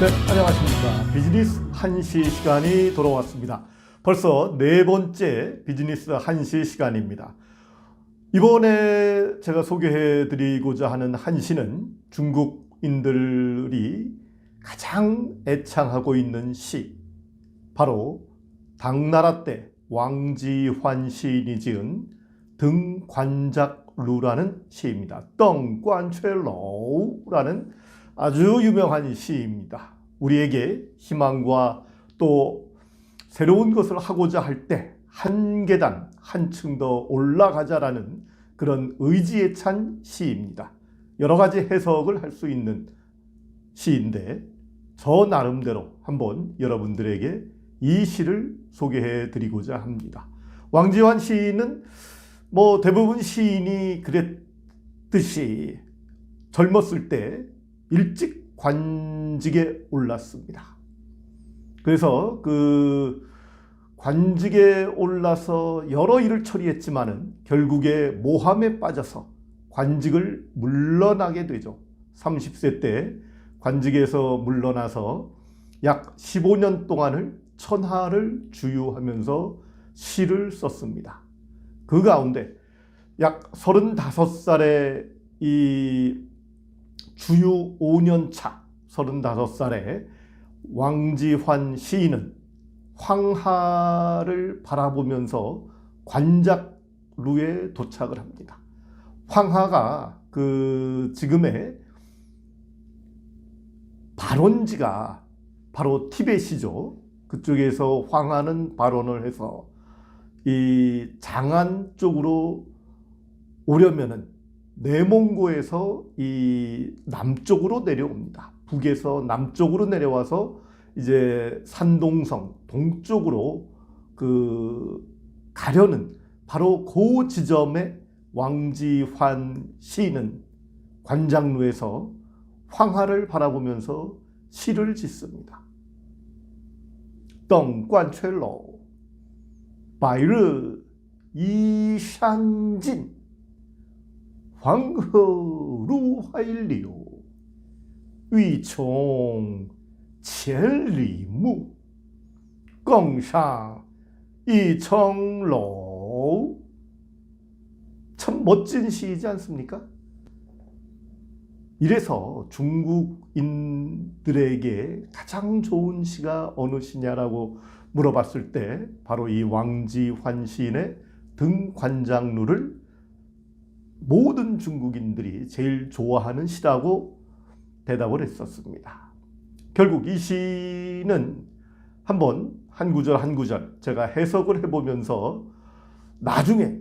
네, 안녕하십니까. 비즈니스 1시 시간이 돌아왔습니다. 벌써 네 번째 비즈니스 1시 시간입니다. 이번에 제가 소개해드리고자 하는 한시는 중국인들이 가장 애창하고 있는 시, 바로 당나라 때 왕지환 시인이 지은 등관작루라는 시입니다. 덩관최로우라는 아주 유명한 시입니다. 우리에게 희망과 또 새로운 것을 하고자 할 때 한 계단 한층 더 올라가자라는 그런 의지에 찬 시입니다. 여러 가지 해석을 할 수 있는 시인데 저 나름대로 한번 여러분들에게 이 시를 소개해 드리고자 합니다. 왕지환 시인은 대부분 시인이 그랬듯이 젊었을 때 일찍 관직에 올랐습니다. 그래서 그 관직에 올라서 여러 일을 처리했지만은 결국에 모함에 빠져서 관직을 물러나게 되죠. 30세 때 관직에서 물러나서 약 15년 동안을 천하를 주유하면서 시를 썼습니다. 그 가운데 약 35살에 이 주유 5년 차 35살에 왕지환 시인은 황하를 바라보면서 관작루에 도착을 합니다. 황하가 그 지금의 발원지가 바로 티벳이죠. 그쪽에서 황하는 발원을 해서 이 장안 쪽으로 오려면은 내몽고에서 이 남쪽으로 내려옵니다. 북에서 남쪽으로 내려와서 이제 산동성 동쪽으로 가려는 바로 그 지점에 왕지환 시인은 관작루에서 황하를 바라보면서 시를 짓습니다. 덩관최로 바이르 이산진 황허루화일리오 위총千里目 更上 이청로. 참 멋진 시이지 않습니까? 이래서 중국인들에게 가장 좋은 시가 어느 시냐라고 물어봤을 때 바로 이 왕지환 시인의 등관작루를 모든 중국인들이 제일 좋아하는 시라고 대답을 했었습니다. 결국 이 시는 한번 한 구절 한 구절 제가 해석을 해보면서 나중에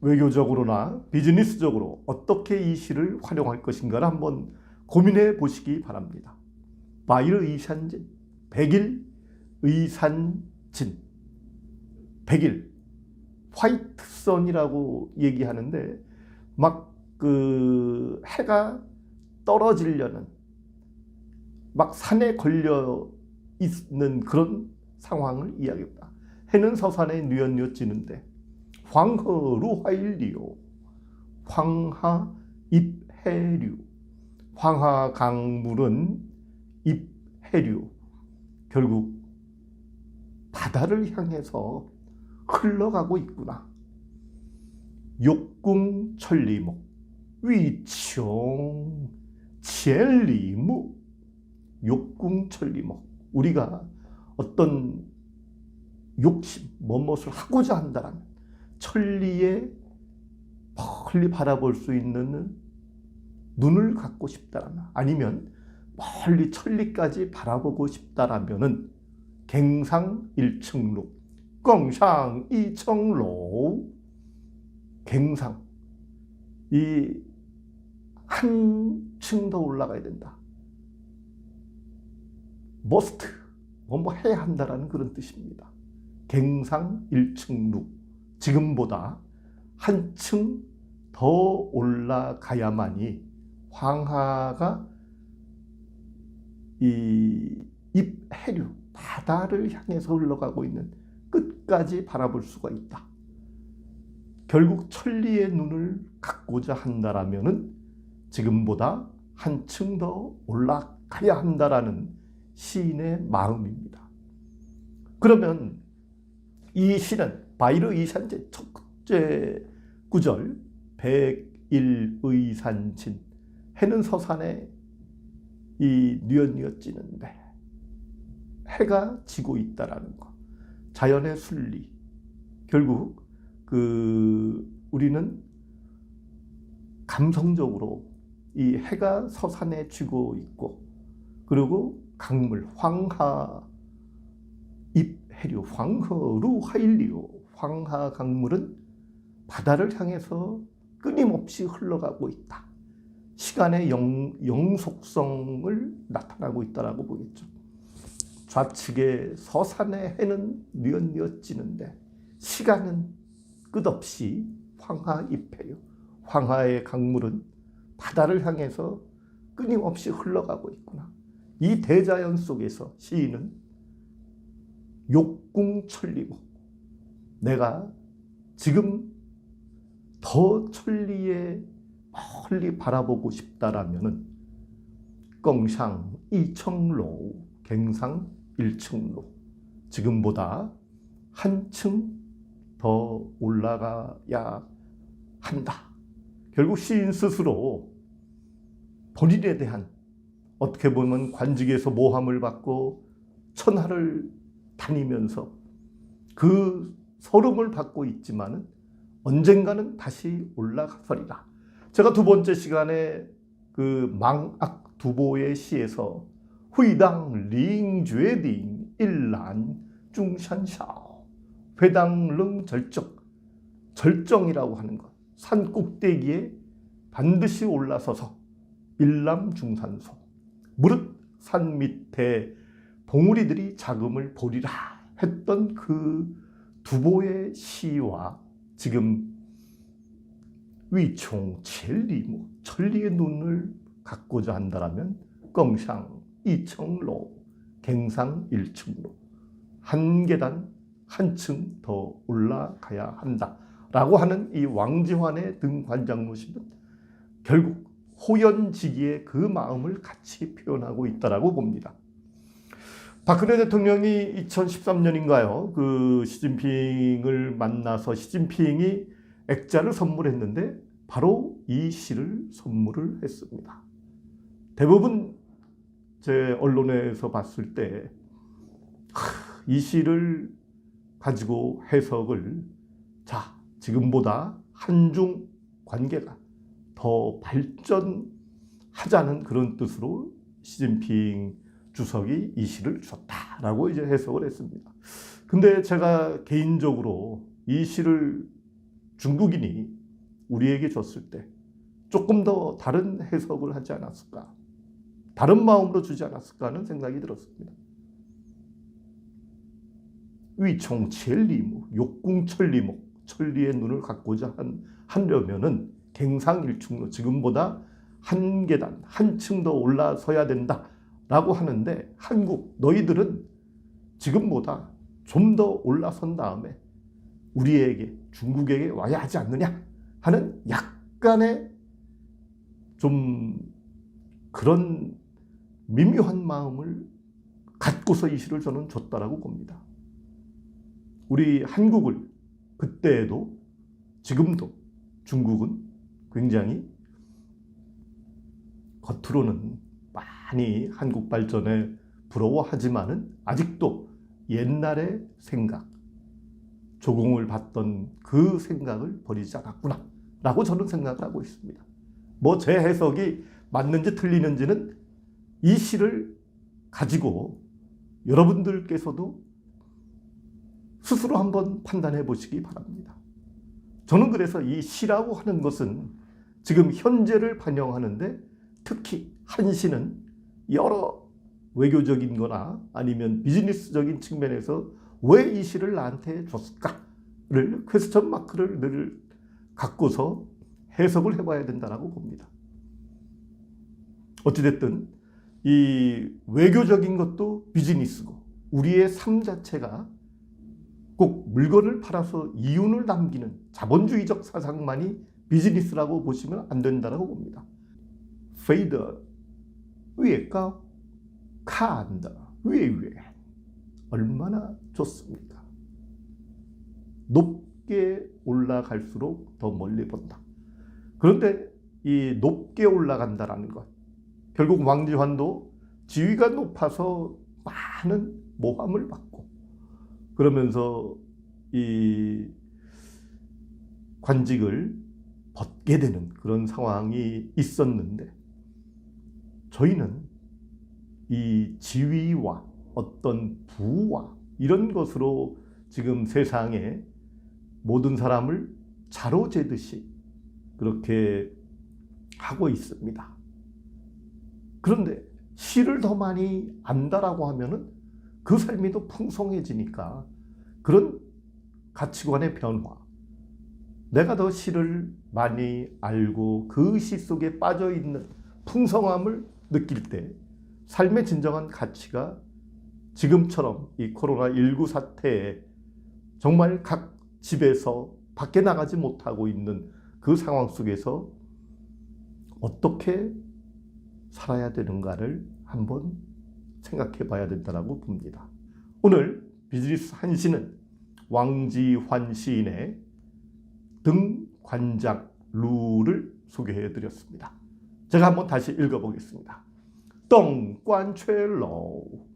외교적으로나 비즈니스적으로 어떻게 이 시를 활용할 것인가를 한번 고민해 보시기 바랍니다. 바이르 이산진, 백일 의산진, 백일 화이트 선이라고 얘기하는데 막 그 해가 떨어지려는 막 산에 걸려 있는 그런 상황을 이야기합니다. 해는 서산에 뉘엿뉘엿 지는데 황허루 화일리오, 황하 입해류, 황하 강물은 입해류, 결국 바다를 향해서 흘러가고 있구나. 욕궁천리목 위총千里目. 욕궁천리목. 우리가 어떤 욕심, 무엇을 하고자 한다면 천리에 멀리 바라볼 수 있는 눈을 갖고 싶다라면, 아니면 멀리 천리까지 바라보고 싶다라면은 갱상1층로, 껑상2층로. 갱상, 이 한층 더 올라가야 된다. must, 해야 한다라는 그런 뜻입니다. 갱상 1층루, 지금보다 한층 더 올라가야만이 황하가 이 입해류, 바다를 향해서 흘러가고 있는 끝까지 바라볼 수가 있다. 결국 천리의 눈을 갖고자 한다라면은 지금보다 한층 더 올라가야 한다라는 시인의 마음입니다. 그러면 이 시는 바이르 이산제 첫째 구절 백일의산진 해는 서산에 이 뉘엿뉘엿 지는데 해가 지고 있다라는 것, 자연의 순리. 결국 우리는 감성적으로 이 해가 서산에 지고 있고, 그리고 강물 황하 입해류 황허루 하일리오, 황하 강물은 바다를 향해서 끊임없이 흘러가고 있다. 시간의 영속성을 나타나고 있다라고 보겠죠. 좌측에 서산의 해는 뉘엿뉘엿 지는데 시간은 끝없이 황하 입해요. 황하의 강물은 바다를 향해서 끊임없이 흘러가고 있구나. 이 대자연 속에서 시인은 욕궁천리목, 내가 지금 더 천리에 멀리 바라보고 싶다라면은 껑샹 이청로 갱상 일층로, 지금보다 한층 더 올라가야 한다. 결국 시인 스스로 본인에 대한, 어떻게 보면 관직에서 모함을 받고 천하를 다니면서 그 서름을 받고 있지만은 언젠가는 다시 올라가서리라. 제가 두 번째 시간에 그 망악 두보의 시에서 후이당 링죄딩 일란 중산샤오, 회당릉 절정이라고 하는 것, 산 꼭대기에 반드시 올라서서 일람중산소, 무릇 산 밑에 봉우리들이 자금을 보리라 했던 그 두보의 시와 지금 위총 첼리무, 천리의 눈을 갖고자 한다라면 껑샹 이청로 갱상 일층로, 한 계단 한층 더 올라가야 한다 라고 하는 이 왕지환의 등관장모시는 결국 호연지기의 그 마음을 같이 표현하고 있다라고 봅니다. 박근혜 대통령이 2013년인가요? 그 시진핑을 만나서 시진핑이 액자를 선물했는데 바로 이 시를 선물을 했습니다. 대부분 제 언론에서 봤을 때 이 시를 가지고 해석을, 자, 지금보다 한중 관계가 더 발전하자는 그런 뜻으로 시진핑 주석이 이 시를 줬다라고 이제 해석을 했습니다. 근데 제가 개인적으로 이 시를 중국인이 우리에게 줬을 때 조금 더 다른 해석을 하지 않았을까, 다른 마음으로 주지 않았을까 하는 생각이 들었습니다. 위총첼리무, 욕궁천리목, 천리의 눈을 갖고자 하려면은 갱상일충로, 지금보다 한 계단 한층 더 올라서야 된다라고 하는데, 한국 너희들은 지금보다 좀 더 올라선 다음에 우리에게, 중국에게 와야 하지 않느냐 하는 약간의 좀 그런 미묘한 마음을 갖고서 이 시를 저는 줬다라고 봅니다. 우리 한국을 그때에도 지금도 중국은 굉장히 겉으로는 많이 한국 발전에 부러워하지만은 아직도 옛날의 생각, 조공을 받던 그 생각을 버리지 않았구나 라고 저는 생각을 하고 있습니다. 뭐 제 해석이 맞는지 틀리는지는 이 시를 가지고 여러분들께서도 스스로 한번 판단해 보시기 바랍니다. 저는 그래서 이 시라고 하는 것은 지금 현재를 반영하는데, 특히 한 시는 여러 외교적인 거나 아니면 비즈니스적인 측면에서 왜 이 시를 나한테 줬을까를 퀘스천 마크를 늘 갖고서 해석을 해봐야 된다고 봅니다. 어찌됐든 이 외교적인 것도 비즈니스고, 우리의 삶 자체가 꼭 물건을 팔아서 이윤을 남기는 자본주의적 사상만이 비즈니스라고 보시면 안 된다고 봅니다. 飞得越高看的 위에 얼마나 좋습니까? 높게 올라갈수록 더 멀리 본다. 그런데 이 높게 올라간다라는 것, 결국 왕지환도 지위가 높아서 많은 모함을 받고 그러면서 이 관직을 벗게 되는 그런 상황이 있었는데, 저희는 이 지위와 어떤 부와 이런 것으로 지금 세상에 모든 사람을 자로재듯이 그렇게 하고 있습니다. 그런데 시를 더 많이 안다라고 하면은 그 삶이 더 풍성해지니까 그런 가치관의 변화, 내가 더 시를 많이 알고 그 시 속에 빠져있는 풍성함을 느낄 때 삶의 진정한 가치가 지금처럼 이 코로나19 사태에 정말 각 집에서 밖에 나가지 못하고 있는 그 상황 속에서 어떻게 살아야 되는가를 한번 생각해 봐야 된다고 봅니다. 오늘 비즈니스 한시는 왕지환 시인의 등관장 루를 소개해 드렸습니다. 제가 한번 다시 읽어보겠습니다. 덩관최로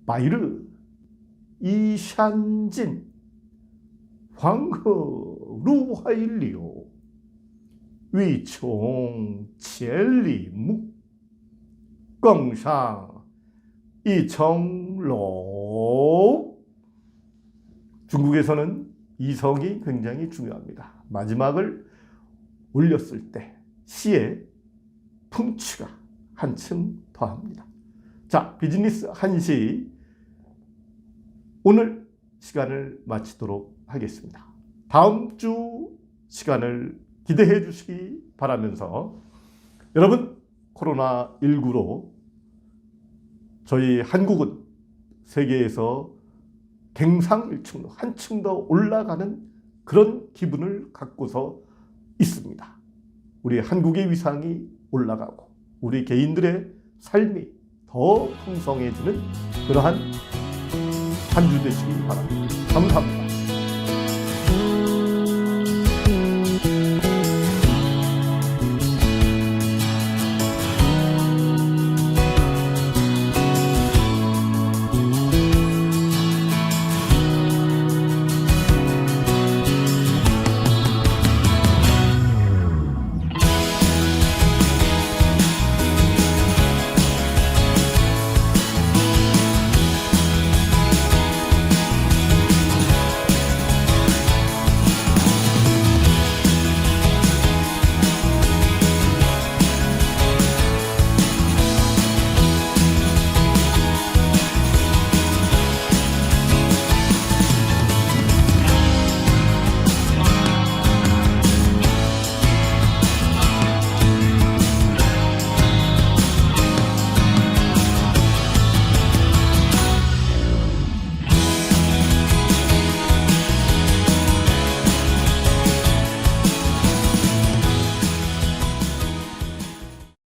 바이르 이샨진 황허 루하일리오 위총 칠리무 껑상 이청로. 중국에서는 이성이 굉장히 중요합니다. 마지막을 올렸을 때 시의 풍치가 한층 더합니다. 자, 비즈니스 한시 오늘 시간을 마치도록 하겠습니다. 다음 주 시간을 기대해 주시기 바라면서, 여러분, 코로나19로 저희 한국은 세계에서 갱상일층, 한층 더 올라가는 그런 기분을 갖고서 있습니다. 우리 한국의 위상이 올라가고 우리 개인들의 삶이 더 풍성해지는 그러한 한 주 되시기 바랍니다. 감사합니다.